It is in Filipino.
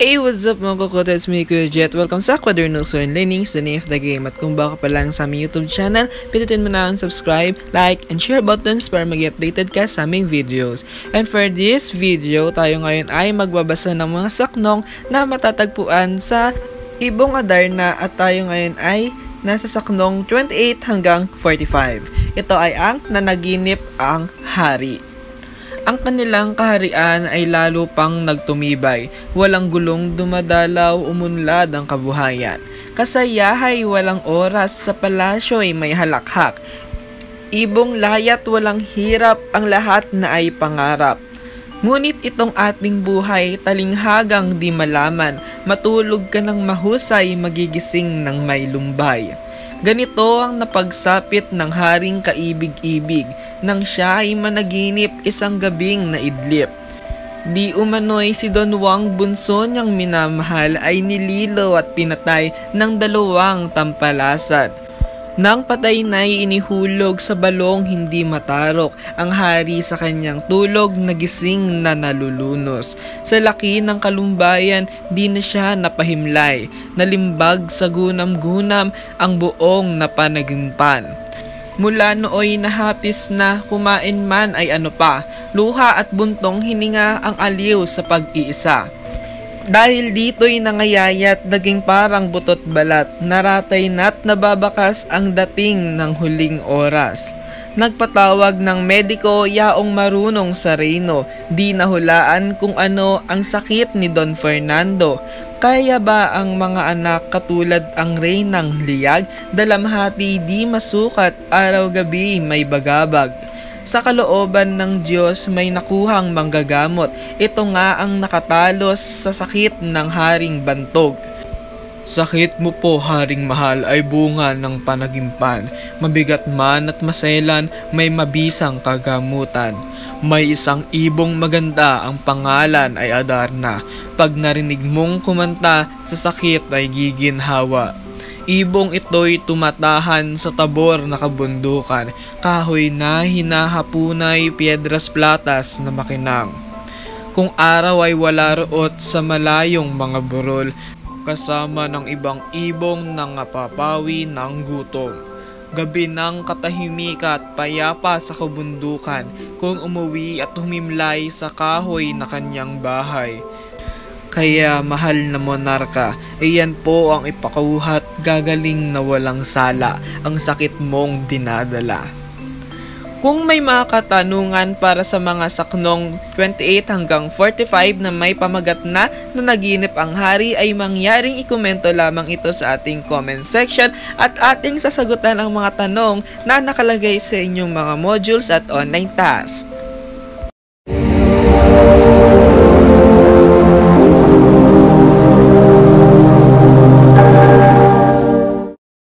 Hey, what's up mga Kokote? It's me, Kuya Jet. Welcome sa Quadernals and Learnings, the name of the game. At kung baka pa lang sa aming YouTube channel, pindutin mo na ang subscribe, like, and share buttons para mag-updated ka sa aming videos. And for this video, tayo ngayon ay magbabasa ng mga saknong na matatagpuan sa Ibong Adarna at tayo ngayon ay nasa saknong 28 hanggang 45. Ito ay ang Nanaginip ang Hari. Ang kanilang kaharian ay lalo pang nagtumibay, walang gulong dumadalaw, umunlad ang kabuhayan. Kasayahay walang oras, sa palasyo ay may halakhak. Ibong layat walang hirap, ang lahat na ay pangarap. Ngunit itong ating buhay, talinghagang di malaman, matulog ka ng mahusay, magigising ng may lumbay. Ganito ang napagsapit ng Haring kaibig-ibig, nang siya ay managinip isang gabing naidlip. Di umano'y si Don Juan bunso niyang minamahal ay nililaw at pinatay ng dalawang tampalasad. Nang patay na'y inihulog sa balong hindi matarok, ang hari sa kanyang tulog nagising na nalulunos. Sa laki ng kalumbayan di na siya napahimlay, nalimbag sa gunam-gunam ang buong napanagimpan. Mula nooy nahapis na, kumain man ay ano pa, luha at buntong hininga ang aliw sa pag-iisa. Dahil dito'y nangayayat, naging parang butot balat, naratay na't nababakas ang dating ng huling oras. Nagpatawag ng mediko, yaong marunong sa reyno, di nahulaan kung ano ang sakit ni Don Fernando. Kaya ba ang mga anak katulad ang reynang liyag, dalamhati di masukat, araw-gabi may bagabag. Sa kalooban ng Diyos may nakuhang manggagamot, ito nga ang nakatalos sa sakit ng haring bantog. Sakit mo po, haring mahal, ay bunga ng panagimpan. Mabigat man at maselan, may mabisang kagamutan. May isang ibong maganda, ang pangalan ay Adarna. Pag narinig mong kumanta, sa sakit ay giginhawa. Ibong ito'y tumatahan sa tabor na kabundukan, kahoy na hinahapunay, piedras platas na makinang. Kung araw ay wala root sa malayong mga burol, kasama ng ibang ibong na napapawi ng gutom. Gabi ng katahimika at payapa sa kabundukan, kung umuwi at humimlay sa kahoy na kanyang bahay. Kaya mahal na monarka, iyan po ang ipakauhat, gagaling na walang sala, ang sakit mong dinadala. Kung may mga katanungan para sa mga saknong 28 hanggang 45 na may pamagat na Nanaginip ang Hari, ay mangyaring ikomento lamang ito sa ating comment section at ating sasagutan ang mga tanong na nakalagay sa inyong mga modules at online task.